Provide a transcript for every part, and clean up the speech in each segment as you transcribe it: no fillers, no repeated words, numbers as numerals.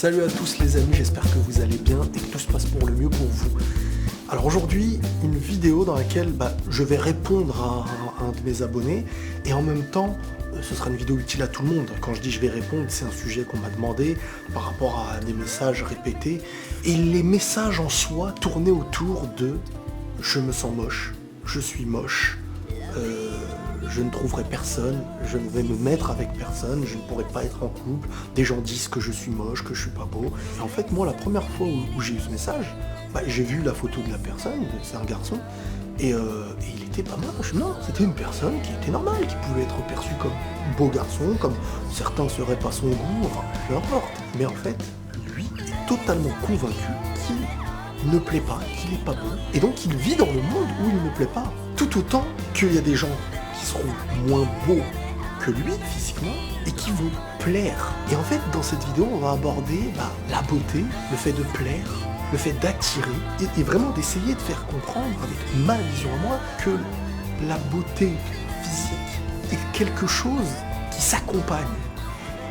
Salut à tous les amis, j'espère que vous allez bien et que tout se passe pour le mieux pour vous. Alors aujourd'hui, une vidéo dans laquelle je vais répondre à un de mes abonnés et en même temps, ce sera une vidéo utile à tout le monde. Quand je dis je vais répondre, c'est un sujet qu'on m'a demandé par rapport à des messages répétés. Et les messages en soi tournaient autour de « je me sens moche, je suis moche ». Je ne trouverai personne, je ne vais me mettre avec personne, je ne pourrai pas être en couple, des gens disent que je suis moche, que je suis pas beau. Et en fait, moi, la première fois où j'ai eu ce message, j'ai vu la photo de la personne, c'est un garçon, et il était pas moche. Non, c'était une personne qui était normale, qui pouvait être perçue comme beau garçon, comme certains seraient pas son goût, enfin, peu importe. Mais en fait, lui est totalement convaincu qu'il ne plaît pas, qu'il est pas beau, et donc il vit dans le monde où il ne plaît pas. Tout autant qu'il y a des gens qui seront moins beaux que lui physiquement et qui vont plaire. Et en fait, dans cette vidéo, on va aborder la beauté, le fait de plaire, le fait d'attirer et vraiment d'essayer de faire comprendre avec ma vision à moi que la beauté physique est quelque chose qui s'accompagne.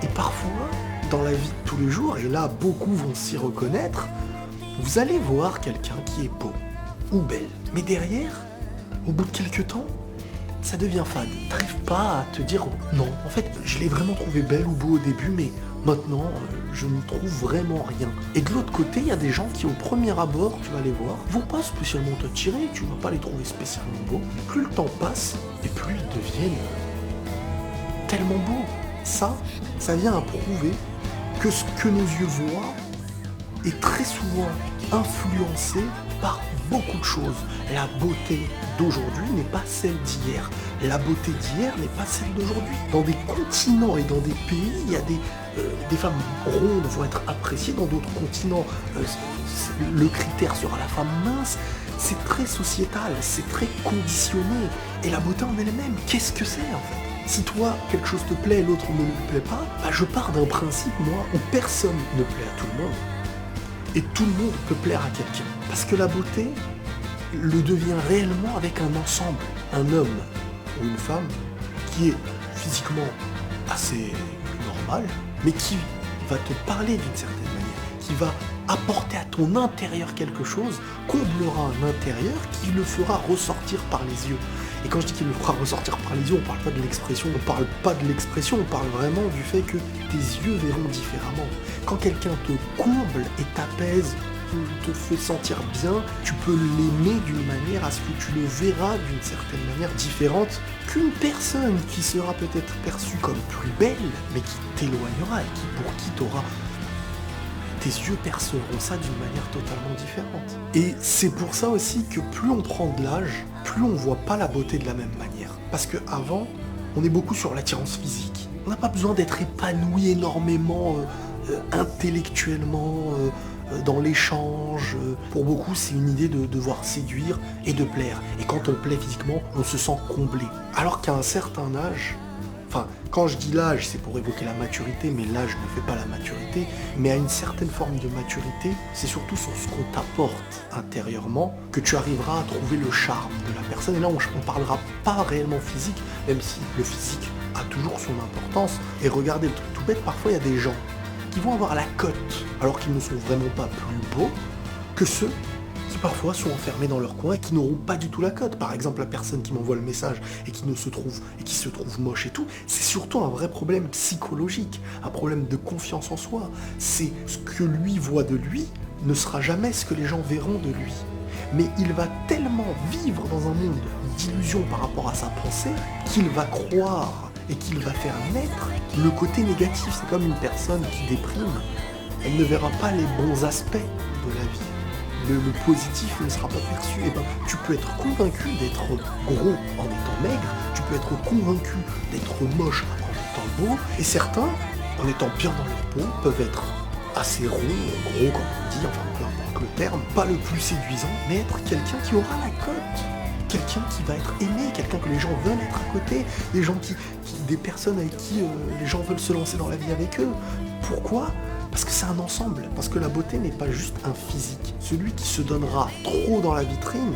Et parfois, dans la vie de tous les jours, et là beaucoup vont s'y reconnaître, vous allez voir quelqu'un qui est beau ou belle. Mais derrière, au bout de quelques temps, ça devient fade. T'arrives pas à te dire non, en fait, je l'ai vraiment trouvé belle ou beau au début, mais maintenant, je ne trouve vraiment rien. Et de l'autre côté, il y a des gens qui, au premier abord, tu vas les voir, vont pas spécialement t'attirer, tu vas pas les trouver spécialement beaux. Plus le temps passe, et plus ils deviennent tellement beaux. Ça vient à prouver que ce que nos yeux voient est très souvent influencé par beaucoup de choses. La beauté d'aujourd'hui n'est pas celle d'hier. La beauté d'hier n'est pas celle d'aujourd'hui. Dans des continents et dans des pays, il y a des femmes rondes vont être appréciées. Dans d'autres continents, le critère sera la femme mince. C'est très sociétal, c'est très conditionné. Et la beauté en elle-même, qu'est-ce que c'est en fait ? Si toi, quelque chose te plaît et l'autre ne lui plaît pas, je pars d'un principe, moi, où personne ne plaît à tout le monde. Et tout le monde peut plaire à quelqu'un. Parce que la beauté le devient réellement avec un ensemble. Un homme ou une femme qui est physiquement assez normal, mais qui va te parler d'une certaine manière, qui va apporter à ton intérieur quelque chose, comblera un intérieur qui le fera ressortir par les yeux. Et quand je dis qu'il le fera ressortir par les yeux, on parle pas de l'expression, on parle vraiment du fait que tes yeux verront différemment. Quand quelqu'un te comble et t'apaise, te fait sentir bien, tu peux l'aimer d'une manière à ce que tu le verras d'une certaine manière différente qu'une personne qui sera peut-être perçue comme plus belle, mais qui t'éloignera et pour qui t'auras... Tes yeux percevront ça d'une manière totalement différente. Et c'est pour ça aussi que plus on prend de l'âge, plus on voit pas la beauté de la même manière. Parce qu'avant, on est beaucoup sur l'attirance physique. On n'a pas besoin d'être épanoui énormément intellectuellement, dans l'échange. Pour beaucoup, c'est une idée de devoir séduire et de plaire. Et quand on plaît physiquement, on se sent comblé. Alors qu'à un certain âge, quand je dis l'âge, c'est pour évoquer la maturité, mais l'âge ne fait pas la maturité, mais à une certaine forme de maturité, c'est surtout sur ce qu'on t'apporte intérieurement que tu arriveras à trouver le charme de la personne. Et là, on ne parlera pas réellement physique, même si le physique a toujours son importance. Et regardez le truc tout bête, parfois il y a des gens qui vont avoir la cote, alors qu'ils ne sont vraiment pas plus beaux que ceux qui parfois sont enfermés dans leur coin et qui n'auront pas du tout la cote. Par exemple, la personne qui m'envoie le message et qui se trouve moche et tout, c'est surtout un vrai problème psychologique, un problème de confiance en soi. C'est ce que lui voit de lui ne sera jamais ce que les gens verront de lui. Mais il va tellement vivre dans un monde d'illusions par rapport à sa pensée qu'il va croire et qu'il va faire naître le côté négatif. C'est comme une personne qui déprime, elle ne verra pas les bons aspects de la vie. Le positif ne sera pas perçu. Et tu peux être convaincu d'être gros en étant maigre, tu peux être convaincu d'être moche en étant beau, et certains, en étant bien dans leur peau, peuvent être assez ronds, gros comme on dit, enfin peu importe le terme, pas le plus séduisant, mais être quelqu'un qui aura la cote. Quelqu'un qui va être aimé, quelqu'un que les gens veulent être à côté, des personnes avec qui les gens veulent se lancer dans la vie avec eux. Pourquoi ? Parce que c'est un ensemble, parce que la beauté n'est pas juste un physique. Celui qui se donnera trop dans la vitrine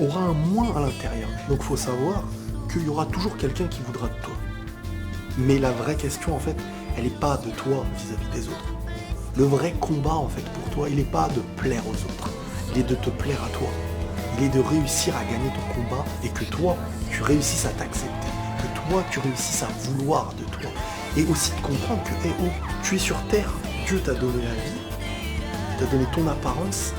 aura un moins à l'intérieur. Donc il faut savoir qu'il y aura toujours quelqu'un qui voudra de toi. Mais la vraie question en fait, elle n'est pas de toi vis-à-vis des autres. Le vrai combat, en fait, pour toi, il n'est pas de plaire aux autres. Il est de te plaire à toi. Il est de réussir à gagner ton combat et que toi, tu réussisses à t'accepter. Que toi, tu réussisses à vouloir de toi. Et aussi de comprendre que, hey, oh, tu es sur Terre. Dieu t'a donné la vie. T'a donné ton apparence.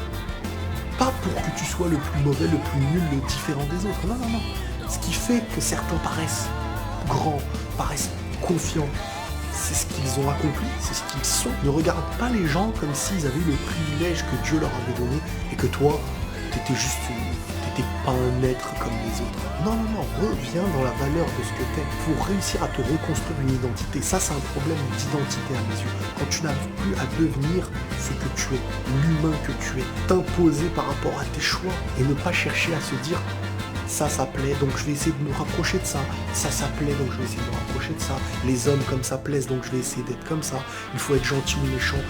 Pas pour que tu sois le plus mauvais, le plus nul, le différent des autres. Non, non, non. Ce qui fait que certains paraissent grands, paraissent confiants, c'est ce qu'ils ont accompli, c'est ce qu'ils sont. Ne regarde pas les gens comme s'ils avaient eu le privilège que Dieu leur avait donné et que toi, t'étais pas un être comme les autres. Non, non, non, reviens dans la valeur de ce que t'es pour réussir à te reconstruire une identité. Ça, c'est un problème d'identité à mes yeux. Quand tu n'arrives plus à devenir ce que tu es, l'humain que tu es, t'imposer par rapport à tes choix et ne pas chercher à se dire ça plaît, donc je vais essayer de me rapprocher de ça. Ça plaît, donc je vais essayer de me rapprocher de ça. Les hommes comme ça plaisent, donc je vais essayer d'être comme ça. Il faut être gentil ou méchant.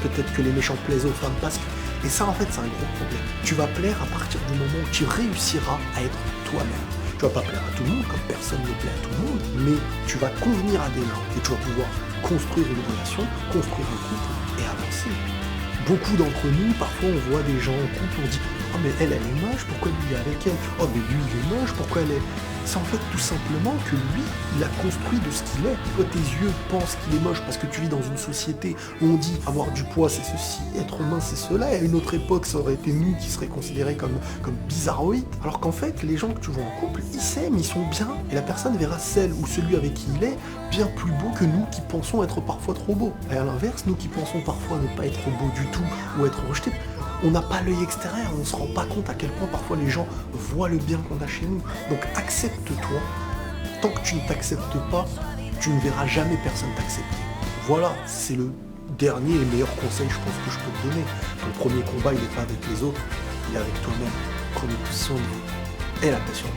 Peut-être que les méchants plaisent aux femmes parce que... Et ça, en fait, c'est un gros problème. Tu vas plaire à partir du moment où tu réussiras à être toi-même. Tu vas pas plaire à tout le monde, comme personne ne plaît à tout le monde, mais tu vas convenir à des gens et tu vas pouvoir construire une relation, construire un couple et avancer. Beaucoup d'entre nous, parfois on voit des gens en couple, on dit « Oh mais elle est moche, pourquoi lui il est avec elle ? Oh mais lui il est moche, pourquoi elle est... » C'est en fait tout simplement que lui, il a construit de ce qu'il est. Toi tes yeux pensent qu'il est moche parce que tu vis dans une société où on dit avoir du poids c'est ceci, être mince c'est cela, et à une autre époque ça aurait été nous qui seraient considérés comme bizarroïdes. Alors qu'en fait les gens que tu vois en couple, ils s'aiment, ils sont bien, et la personne verra celle ou celui avec qui il est bien plus beau que nous qui pensons être parfois trop beaux. Et à l'inverse, nous qui pensons parfois ne pas être beaux du tout ou être rejetés, on n'a pas l'œil extérieur, on ne se rend pas compte à quel point parfois les gens voient le bien qu'on a chez nous. Donc accepte-toi. Tant que tu ne t'acceptes pas, tu ne verras jamais personne t'accepter. Voilà, c'est le dernier et meilleur conseil je pense que je peux te donner. Ton premier combat, il n'est pas avec les autres, il est avec toi-même. Prenez soin de vous et la passion.